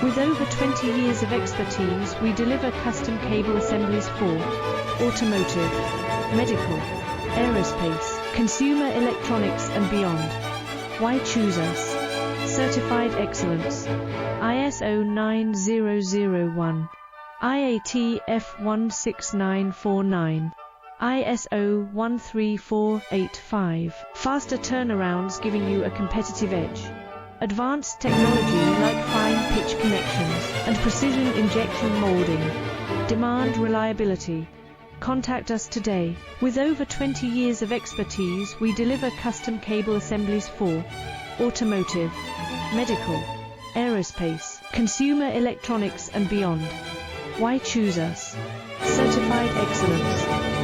With over 20 years of expertise, we deliver custom cable assemblies for automotive, medical, aerospace, consumer electronics and beyond. Why choose us? Certified excellence. ISO 9001. IATF 16949. ISO 13485. Faster turnarounds giving you a competitive edge. Advanced technology like fine pitch connections and precision injection molding. Demand reliability. Contact us today. With over 20 years of expertise, we deliver custom cable assemblies for automotive, medical, aerospace, consumer electronics and beyond. Why choose us? Certified excellence.